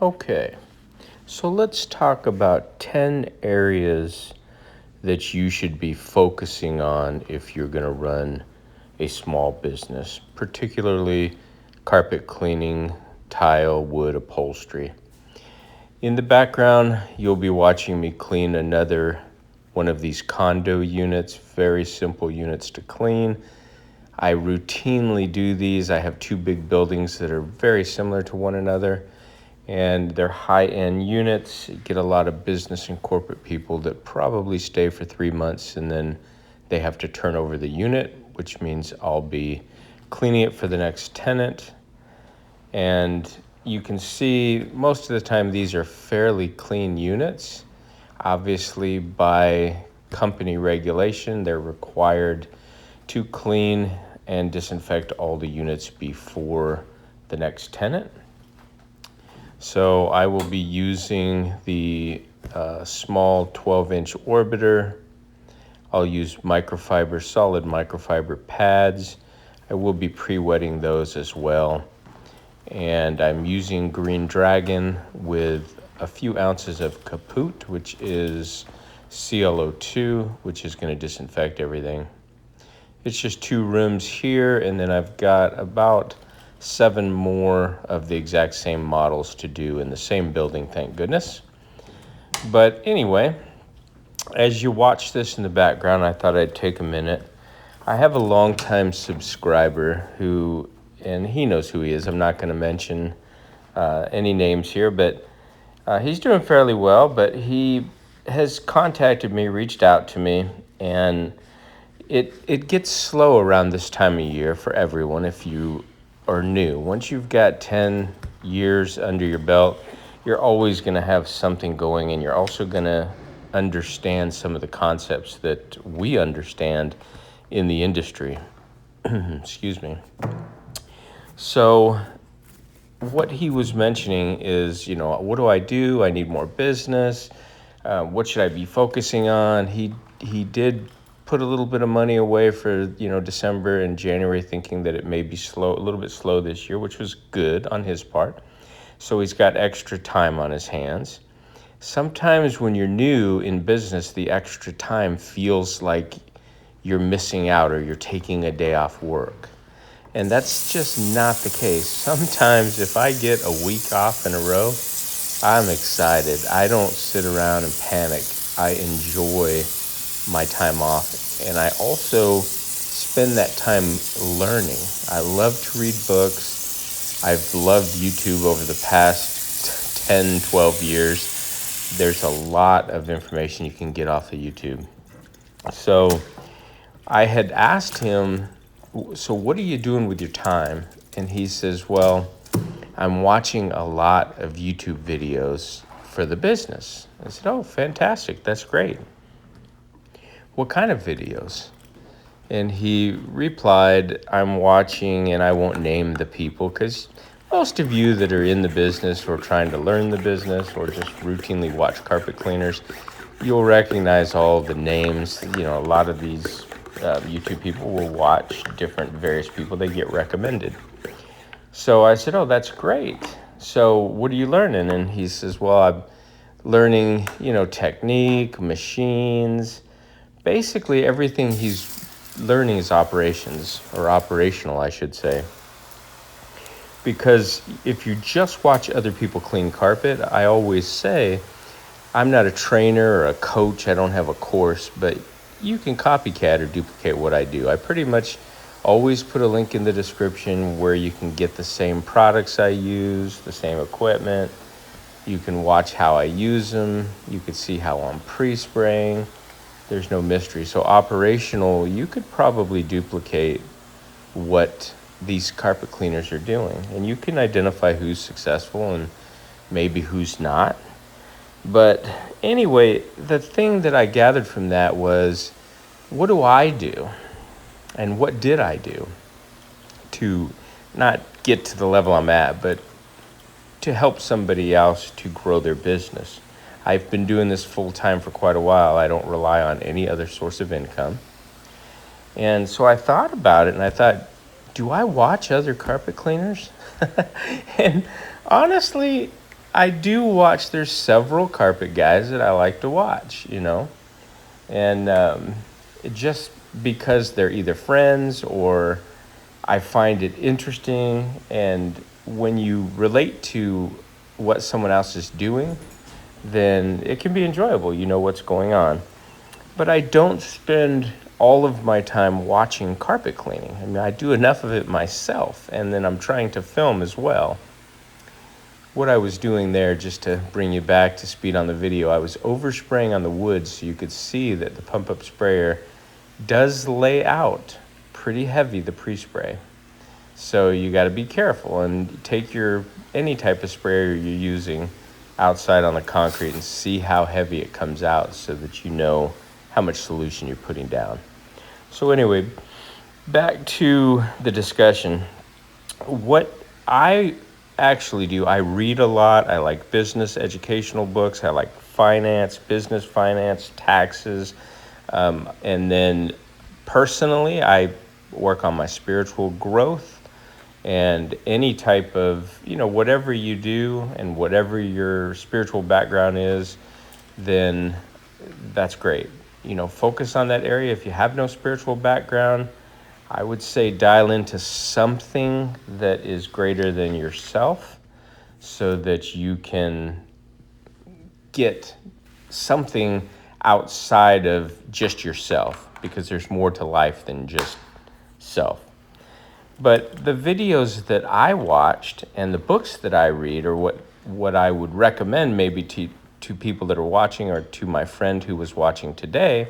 Okay, so let's talk about 10 areas that you should be focusing on if you're going to run a small business, particularly carpet cleaning, tile, wood, upholstery. In the background, you'll be watching me clean another one of these condo units, very simple units to clean. I routinely do these. I have two big buildings that are very similar to one another, and they're high-end units. You get a lot of business and corporate people that probably stay for 3 months, and then they have to turn over the unit, which means I'll be cleaning it for the next tenant. And you can see most of the time these are fairly clean units. Obviously, by company regulation, they're required to clean and disinfect all the units before the next tenant. So I will be using the small 12-inch orbiter. I'll use microfiber, solid microfiber pads. I will be pre-wetting those as well. And I'm using Green Dragon with a few ounces of Kaput, which is ClO2, which is going to disinfect everything. It's just 2 rooms here, and then I've got about 7 more of the exact same models to do in the same building, thank goodness. But anyway, as you watch this in the background, I thought I'd take a minute. I have a longtime subscriber who, and he knows who he is. I'm not going to mention any names here, but he's doing fairly well. But he has contacted me, reached out to me, and it gets slow around this time of year for everyone if you are new. Once you've got 10 years under your belt, you're always going to have something going, and you're also going to understand some of the concepts that we understand in the industry. Excuse me. So what he was mentioning is, what do I do? I need more business. What should I be focusing on? He did put a little bit of money away for, December and January, thinking that it may be slow, a little bit slow this year, which was good on his part. So he's got extra time on his hands. Sometimes when you're new in business, the extra time feels like you're missing out or you're taking a day off work. And that's just not the case. Sometimes if I get a week off in a row, I'm excited. I don't sit around and panic. I enjoy my time off. And I also spend that time learning. I love to read books. I've loved YouTube over the past 10, 12 years. There's a lot of information you can get off of YouTube. So I had asked him, so what are you doing with your time? And he says, well, I'm watching a lot of YouTube videos for the business. I said, oh, fantastic. That's great. What kind of videos? And he replied, I'm watching, and I won't name the people because most of you that are in the business or trying to learn the business or just routinely watch carpet cleaners, you'll recognize all the names. A lot of these YouTube people will watch different various people. They get recommended. So I said, oh, that's great. So what are you learning? And he says, well, I'm learning, technique, machines. Basically, everything he's learning is operational, I should say. Because if you just watch other people clean carpet, I always say, I'm not a trainer or a coach. I don't have a course, but you can copycat or duplicate what I do. I pretty much always put a link in the description where you can get the same products I use, the same equipment. You can watch how I use them. You can see how I'm pre-spraying. There's no mystery. So operational, you could probably duplicate what these carpet cleaners are doing. And you can identify who's successful and maybe who's not. But anyway, the thing that I gathered from that was, what do I do? And what did I do to not get to the level I'm at, but to help somebody else to grow their business? I've been doing this full time for quite a while. I don't rely on any other source of income. And so I thought about it, and I thought, do I watch other carpet cleaners? And honestly, I do watch. There's several carpet guys that I like to watch, and just because they're either friends or I find it interesting. And when you relate to what someone else is doing, then it can be enjoyable. You know what's going on. But I don't spend all of my time watching carpet cleaning. I mean, I do enough of it myself, and then I'm trying to film as well. What I was doing there, just to bring you back to speed on the video, I was overspraying on the wood so you could see that the pump-up sprayer does lay out pretty heavy, the pre-spray. So you got to be careful and take any type of sprayer you're using outside on the concrete and see how heavy it comes out so that you know how much solution you're putting down. So anyway, back to the discussion. What I actually do, I read a lot. I like business educational books. I like finance, business finance, taxes. And then personally, I work on my spiritual growth. And any type of, whatever you do and whatever your spiritual background is, then that's great. Focus on that area. If you have no spiritual background, I would say dial into something that is greater than yourself so that you can get something outside of just yourself, because there's more to life than just self. But the videos that I watched and the books that I read, or what I would recommend maybe to people that are watching, or to my friend who was watching today,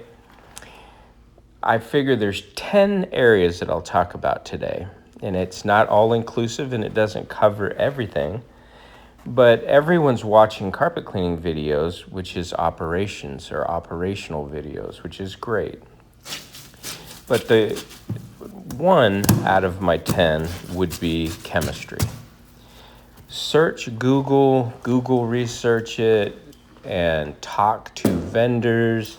I figure there's 10 areas that I'll talk about today. And it's not all inclusive and it doesn't cover everything. But everyone's watching carpet cleaning videos, which is operations or operational videos, which is great. But the one out of my 10 would be chemistry. Search Google research it, and talk to vendors.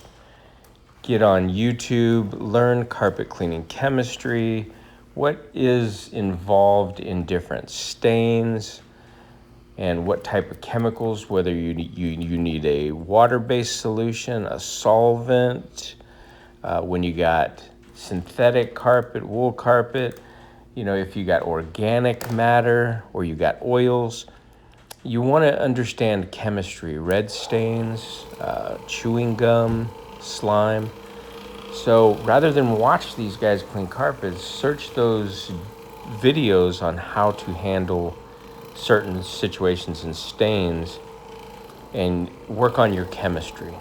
Get on YouTube, learn carpet cleaning chemistry. What is involved in different stains, and what type of chemicals, whether you need a water-based solution, a solvent, when you got synthetic carpet, wool carpet, if you got organic matter or you got oils, you want to understand chemistry, red stains, chewing gum, slime. So rather than watch these guys clean carpets, search those videos on how to handle certain situations and stains and work on your chemistry.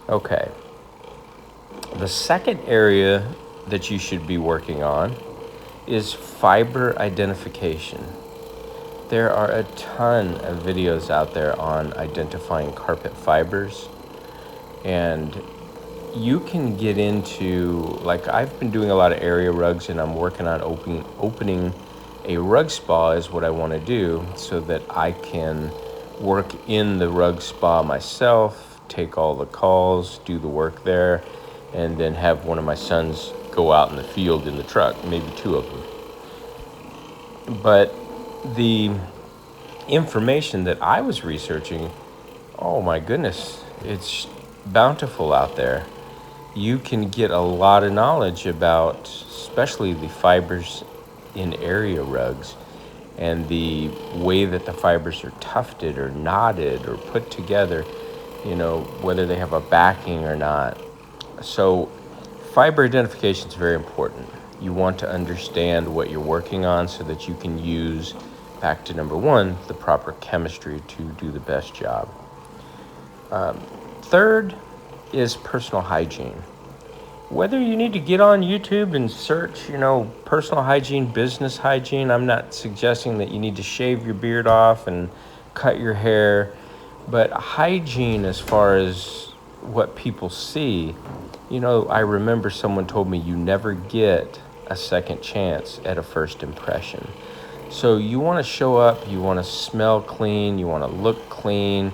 Okay. The second area that you should be working on is fiber identification. There are a ton of videos out there on identifying carpet fibers, and you can get into, like, I've been doing a lot of area rugs, and I'm working on opening a rug spa is what I want to do, so that I can work in the rug spa myself, take all the calls, do the work there, and then have one of my sons go out in the field in the truck, maybe two of them. But the information that I was researching, oh my goodness, it's bountiful out there. You can get a lot of knowledge about, especially the fibers in area rugs, and the way that the fibers are tufted or knotted or put together, whether they have a backing or not. So fiber identification is very important. You want to understand what you're working on so that you can use, back to number one, the proper chemistry to do the best job. Third is personal hygiene. Whether you need to get on YouTube and search, personal hygiene, business hygiene, I'm not suggesting that you need to shave your beard off and cut your hair, but hygiene as far as what people see, I remember someone told me you never get a second chance at a first impression. So you want to show up, you want to smell clean, you want to look clean,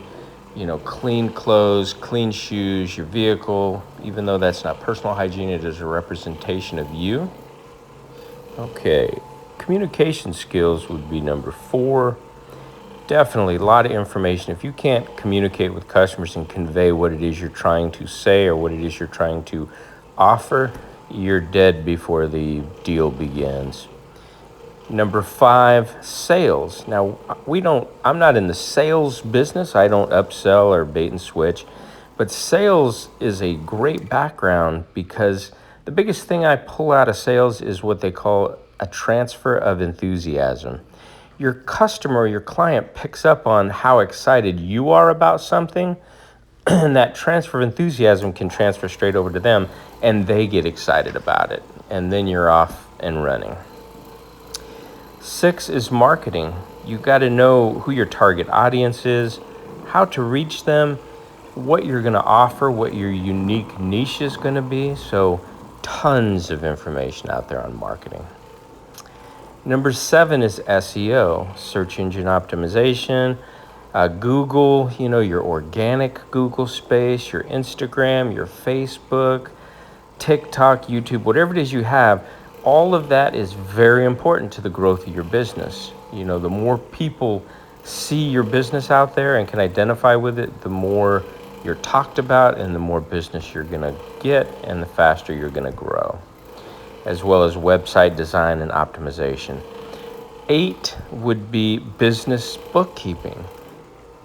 clean clothes, clean shoes, your vehicle, even though that's not personal hygiene, it is a representation of you. Okay, communication skills would be number 4. definitely a lot of information. If you can't communicate with customers and convey what it is you're trying to say or what it is you're trying to offer, you're dead before the deal begins. Number 5, sales. Now, I'm not in the sales business. I don't upsell or bait and switch, but sales is a great background because the biggest thing I pull out of sales is what they call a transfer of enthusiasm. Your customer, your client picks up on how excited you are about something, and that transfer of enthusiasm can transfer straight over to them, and they get excited about it, and then you're off and running. 6 is marketing. You got to know who your target audience is, how to reach them, what you're going to offer, what your unique niche is going to be. So tons of information out there on marketing. Number 7 is SEO, search engine optimization. Google, your organic Google space, your Instagram, your Facebook, TikTok, YouTube, whatever it is you have, all of that is very important to the growth of your business. The more people see your business out there and can identify with it, the more you're talked about and the more business you're going to get and the faster you're going to grow, as well as website design and optimization. 8 would be business bookkeeping.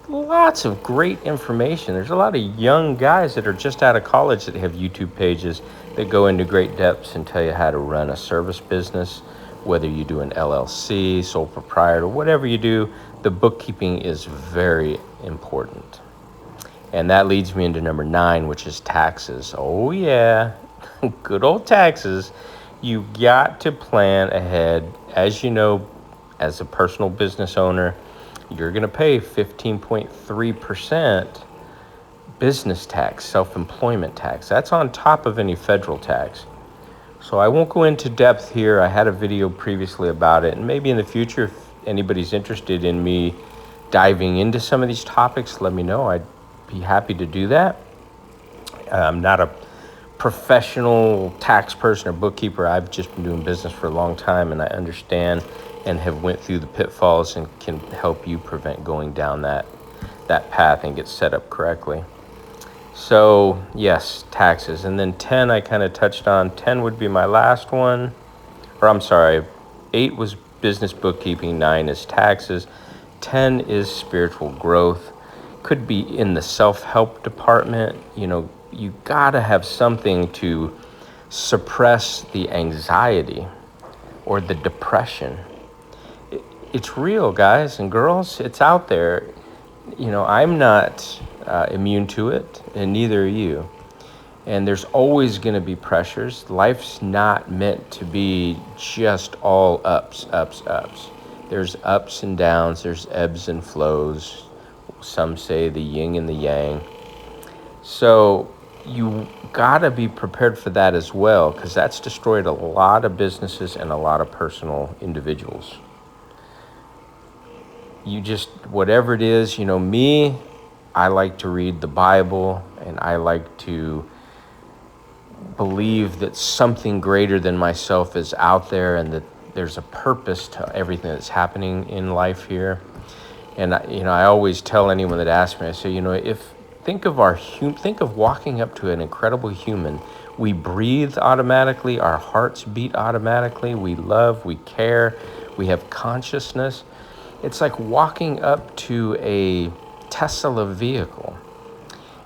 Lots of great information. There's a lot of young guys that are just out of college that have YouTube pages that go into great depths and tell you how to run a service business, whether you do an LLC, sole proprietor, whatever you do, the bookkeeping is very important. And that leads me into number 9, which is taxes. Oh yeah, good old taxes. You got to plan ahead. As you know, as a personal business owner, you're going to pay 15.3% business tax, self-employment tax. That's on top of any federal tax. So I won't go into depth here. I had a video previously about it, and maybe in the future, if anybody's interested in me diving into some of these topics, let me know. I'd be happy to do that. I'm not a professional tax person or bookkeeper. I've just been doing business for a long time, and I understand and have went through the pitfalls and can help you prevent going down that path and get set up correctly. So yes, taxes. And then 10 I kind of touched on. 10 would be my last one. Or I'm sorry, 8 was business bookkeeping, 9 is taxes, 10 is spiritual growth. Could be in the self-help department. You gotta have something to suppress the anxiety or the depression. It's real, guys and girls. It's out there. I'm not immune to it, and neither are you. And there's always going to be pressures. Life's not meant to be just all ups, ups, ups. There's ups and downs. There's ebbs and flows. Some say the yin and the yang. So you got to be prepared for that as well, because that's destroyed a lot of businesses and a lot of personal individuals. Whatever it is, me, I like to read the Bible, and I like to believe that something greater than myself is out there and that there's a purpose to everything that's happening in life here. And I always tell anyone that asks me, I say, think of walking up to an incredible human. We breathe automatically, our hearts beat automatically, we love, we care, we have consciousness. It's like walking up to a Tesla vehicle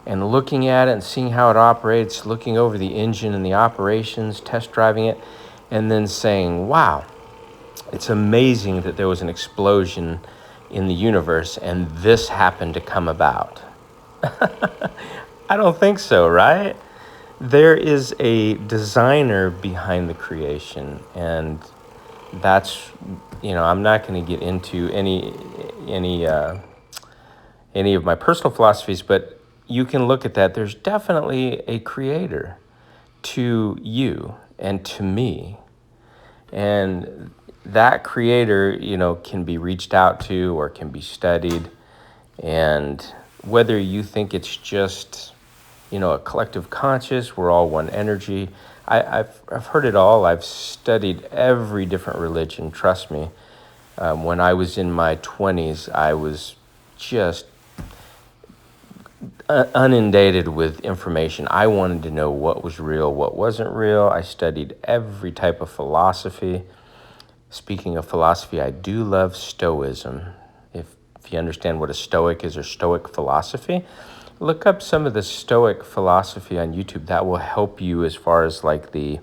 and looking at it and seeing how it operates, looking over the engine and the operations, test driving it, and then saying, wow, it's amazing that there was an explosion in the universe and this happened to come about. I don't think so, right? There is a designer behind the creation, and that's, I'm not going to get into any of my personal philosophies, but you can look at that. There's definitely a creator to you and to me. And that creator, can be reached out to or can be studied. And whether you think it's just, a collective conscious, we're all one energy. I've heard it all. I've studied every different religion, trust me. When I was in my 20s, I was just inundated with information. I wanted to know what was real, what wasn't real. I studied every type of philosophy. Speaking of philosophy, I do love Stoicism. If you understand what a Stoic is or Stoic philosophy, look up some of the Stoic philosophy on YouTube. That will help you as far as like the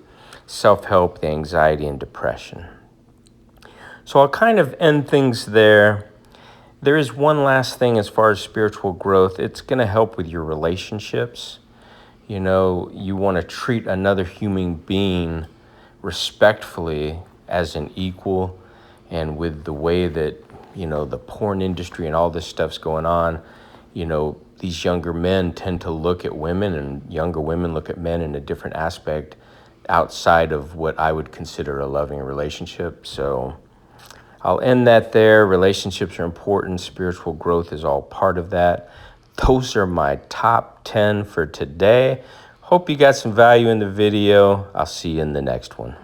self-help, the anxiety, and depression. So I'll kind of end things there. There is one last thing as far as spiritual growth. It's going to help with your relationships. You know, you want to treat another human being respectfully as an equal. And with the way that, you know, the porn industry and all this stuff's going on, you know, these younger men tend to look at women and younger women look at men in a different aspect outside of what I would consider a loving relationship. So I'll end that there. Relationships are important. Spiritual growth is all part of that. Those are my top 10 for today. Hope you got some value in the video. I'll see you in the next one.